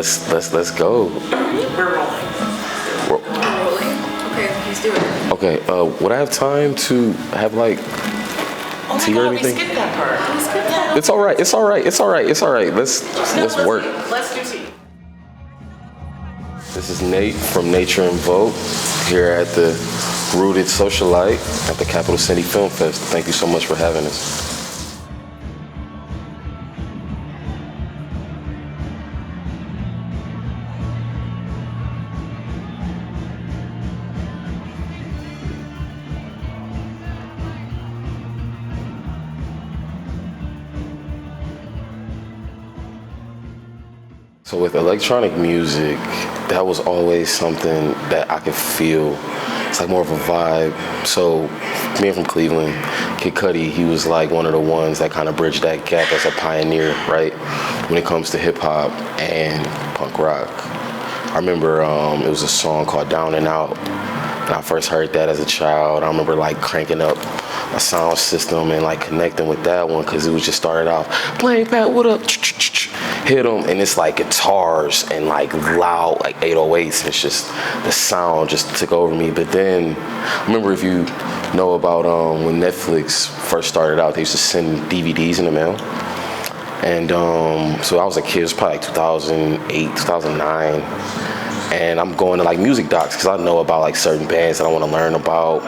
Let's go. We're rolling. We're rolling? Okay, let's do it. Okay, would I have time to have like tea or anything? We skipped that part. We skipped that. It's all right. It's all right. It's all right. It's all right. Let's work. Let's do tea. This is Nate from Nature Nvoke here at the Rooted Socialite at the Capital City Film Fest. Thank you so much for having us. So with electronic music, that was always something that I could feel. It's like more of a vibe. So being from Cleveland, Kid Cudi, he was like one of the ones that kind of bridged that gap as a pioneer, right? When it comes to hip hop and punk rock. I remember it was a song called Down and Out. And I first heard that as a child. I remember like cranking up a sound system and like connecting with that one because it was just started off, playing Pat, what up? Hit them, and it's like guitars and like loud like 808s. It's just the sound just took over me. But then I remember, if you know about when Netflix first started out, they used to send DVDs in the mail. And so I was a kid, it was probably like 2008, 2009. And I'm going to like music docs because I know about like certain bands that I want to learn about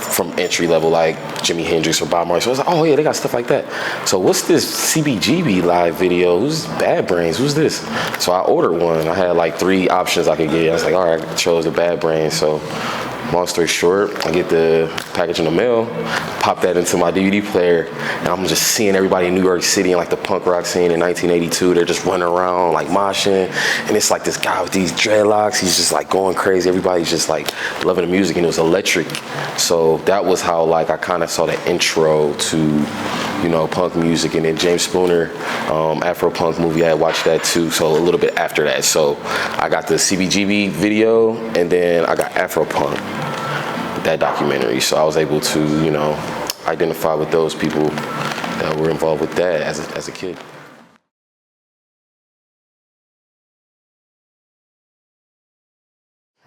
from entry level, like Jimi Hendrix or Bob Marley. So I was like, oh yeah, they got stuff like that. So what's this CBGB live video? Who's Bad Brains? Who's this? So I ordered one. I had like 3 options I could get. I was like, all right, I chose the Bad Brains. So long story short, I get the package in the mail, pop that into my DVD player, and I'm just seeing everybody in New York City and like the punk rock scene in 1982. They're just running around like moshing, and it's like this guy with these dreadlocks. He's just like going crazy. Everybody's just like loving the music, and it was electric. So that was how like I kind of saw the intro to, you know, punk music. And then James Spooner, Afro Punk movie, I had watched that too. So a little bit after that. So I got the CBGB video, and then I got Afro Punk, that documentary. So I was able to, you know, identify with those people that were involved with that as a kid.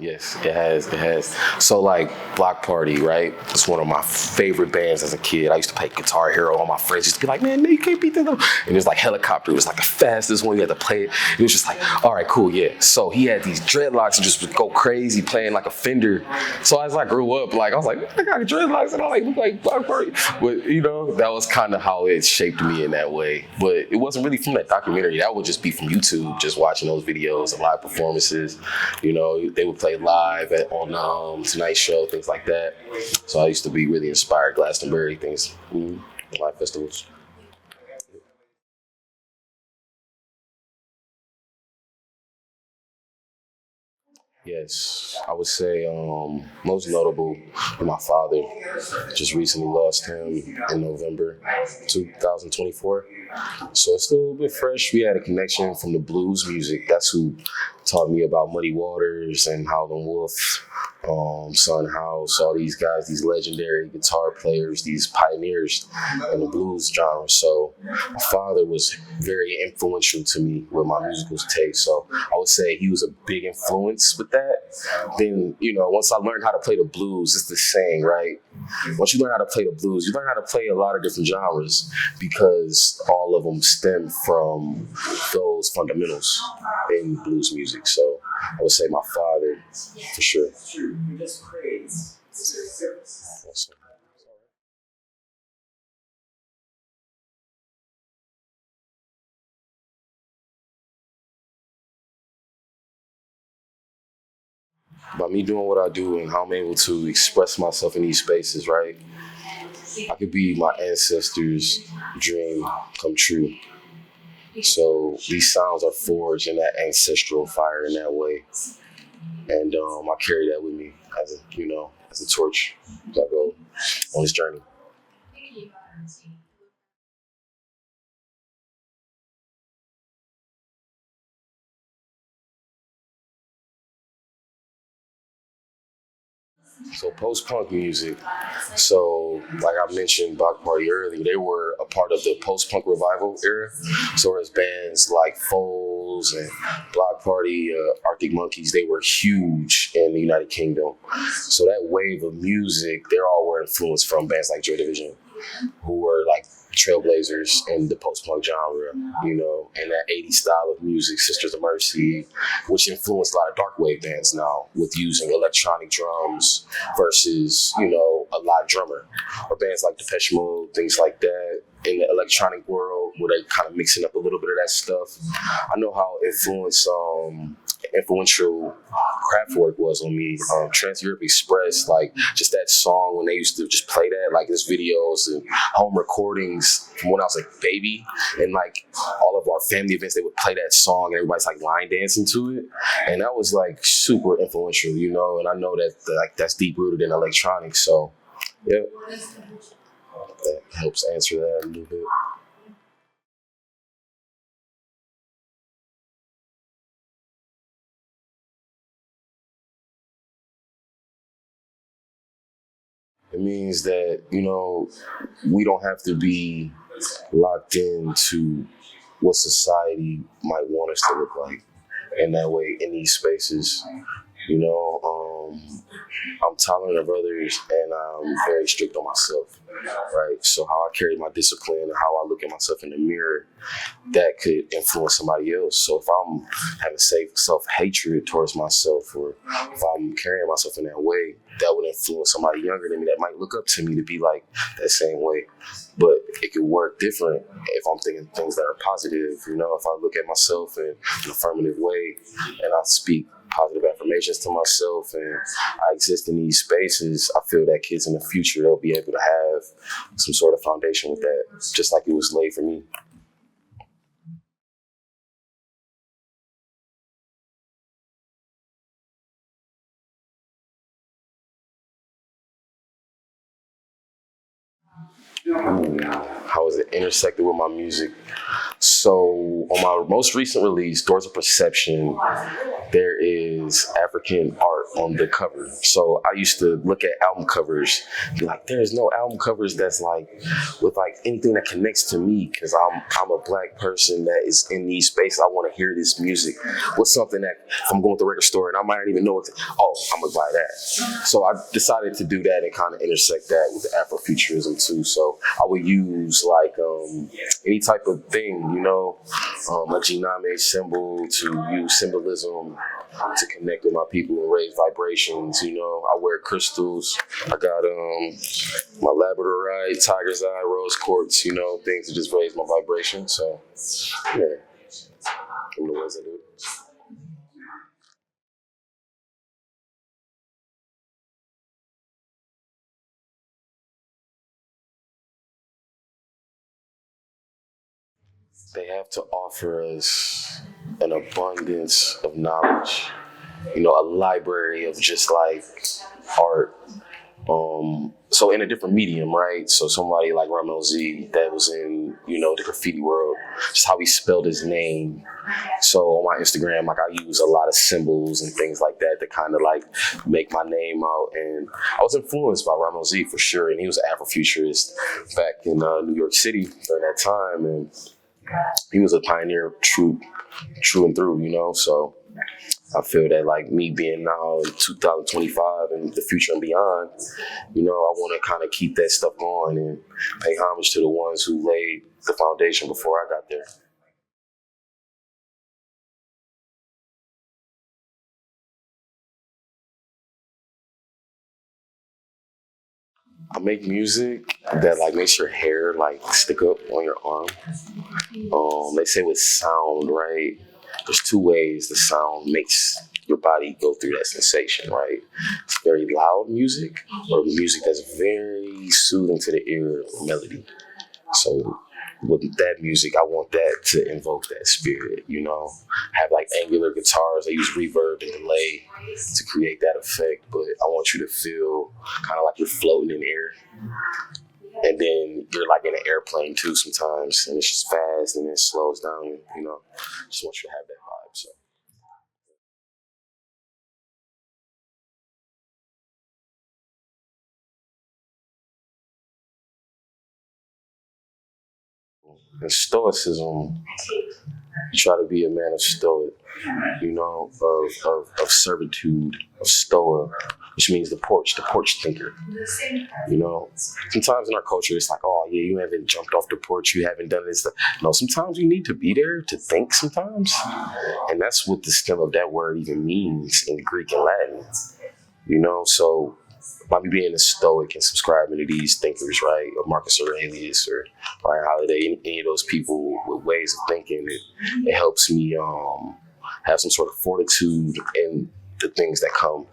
Yes, it has. So like Block Party, right? It's one of my favorite bands as a kid. I used to play Guitar Hero. All my friends used to be like, man, you can't beat that. And it was like Helicopter. It was like the fastest one. You had to play it. It was just like, all right, cool, yeah. So he had these dreadlocks and just would go crazy playing like a Fender. So as I grew up, like I was like, I got dreadlocks and I like look like Block Party. But you know, that was kind of how it shaped me in that way. But it wasn't really from that documentary. That would just be from YouTube, just watching those videos, the live performances. You know, they would play live on Tonight Show, things like that. So I used to be really inspired, Glastonbury, things, live festivals. Yes, I would say most notable, my father. Just recently lost him in November 2024. So it's still a bit fresh. We had a connection from the blues music. That's who taught me about Muddy Waters and Howlin' Wolf, Son House, all these guys, these legendary guitar players, these pioneers in the blues genre. So my father was very influential to me with my musical taste. So I would say he was a big influence with that. Then, you know, once I learned how to play the blues, it's the saying, right? Once you learn how to play the blues, you learn how to play a lot of different genres because all of them stem from those fundamentals in blues music. So I would say my father, for sure. Awesome. By me doing what I do and how I'm able to express myself in these spaces, right? I could be my ancestors' dream come true. So these sounds are forged in that ancestral fire in that way. And I carry that with me as a, you know, as a torch as I go on this journey. So post-punk music. So like I mentioned Block Party earlier, they were a part of the post-punk revival era. So there's bands like Fold, Beatles and Block Party, Arctic Monkeys, they were huge in the United Kingdom. So that wave of music, they're all were influenced from bands like Joy Division, who were like trailblazers in the post-punk genre, you know, and that 80s style of music, Sisters of Mercy, which influenced a lot of dark wave bands now with using electronic drums versus, you know, a live drummer, or bands like Depeche Mode, things like that. In the electronic world, where they kind of mixing up a little bit of that stuff. I know how influential Kraftwerk was on me. Trans Europe Express, like just that song when they used to just play that, like there's videos and home recordings from when I was like a baby, and like all of our family events, they would play that song and everybody's like line dancing to it, and that was like super influential, you know. And I know that like that's deep rooted in electronics, so yeah. That helps answer that a little bit. It means that, you know, we don't have to be locked into what society might want us to look like in that way in these spaces. You know, I'm tolerant of others and I'm very strict on myself, right? So how I carry my discipline and how I look at myself in the mirror, that could influence somebody else. So if I'm having self-hatred towards myself, or if I'm carrying myself in that way, that would influence somebody younger than me that might look up to me to be like that same way. But it could work different if I'm thinking things that are positive. You know, if I look at myself in an affirmative way and I speak positive affirmations to myself and I exist in these spaces, I feel that kids in the future, they'll be able to have some sort of foundation with that, just like it was laid for me. Ooh, how is it intersected with my music? So on my most recent release, Doors of Perception, there is African art on the cover. So I used to look at album covers, be like, there's no album covers that's like with like anything that connects to me, because I'm a black person that is in these spaces. I want to hear this music. What's something that if I'm going to the record store and I might not even know I'm gonna buy that. So I decided to do that and kind of intersect that with the Afrofuturism too. So I would use like any type of thing, you know, a Jiname symbol, to use symbolism to connect with my people and raise vibrations. You know, I wear crystals. I got my labradorite, tiger's eye, rose quartz, you know, things to just raise my vibration. So yeah, I'm the ways I do it. They have to offer us an abundance of knowledge, you know, a library of just like art. So in a different medium, right? So somebody like Ramel Z that was in, you know, the graffiti world, just how he spelled his name. So on my Instagram, like I use a lot of symbols and things like that to kind of like make my name out. And I was influenced by Ramel Z for sure. And he was an Afrofuturist back in New York City during that time. And he was a pioneer, true and through, you know. So I feel that like me being now in 2025 and the future and beyond, you know, I want to kind of keep that stuff going and pay homage to the ones who laid the foundation before I got there. I make music that like makes your hair like stick up on your arm. They say with sound, right? There's two ways the sound makes your body go through that sensation, right? It's very loud music or music that's very soothing to the ear melody. So with that music, I want that to invoke that spirit, you know. Have like angular guitars, I use reverb and delay to create that effect, but I want you to feel kind of like you're floating in air. And then you're like in an airplane too sometimes, and it's just fast and then it slows down, you know. Just want you to have that vibe. So and stoicism, try to be a man of stoic, you know, of servitude, of stoa, which means the porch thinker. You know, sometimes in our culture, it's like, oh yeah, you haven't jumped off the porch, you haven't done this. No, sometimes you need to be there to think sometimes. And that's what the stem of that word even means in Greek and Latin, you know? So by me being a stoic and subscribing to these thinkers, right, or Marcus Aurelius or Ryan Holiday, any of those people with ways of thinking, it helps me have some sort of fortitude in the things that come,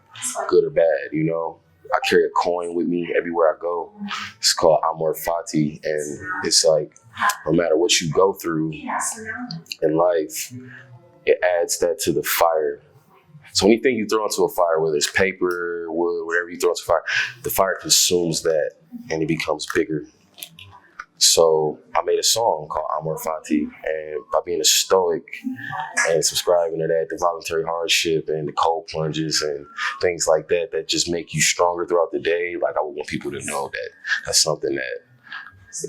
good or bad, you know. I carry a coin with me everywhere I go. It's called Amor Fati, and it's like, no matter what you go through in life, it adds that to the fire. So anything you throw into a fire, whether it's paper, wood, whatever you throw into fire, the fire consumes that and it becomes bigger. So I made a song called Amor Fati, and by being a stoic and subscribing to that, the voluntary hardship and the cold plunges and things like that, that just make you stronger throughout the day. Like I would want people to know that that's something that,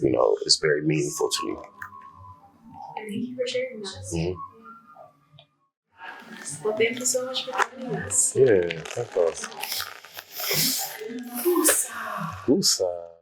you know, is very meaningful to me. Thank you for sharing that. Mm-hmm. Well, thank you so much for joining us. Yeah, thank you. Usa.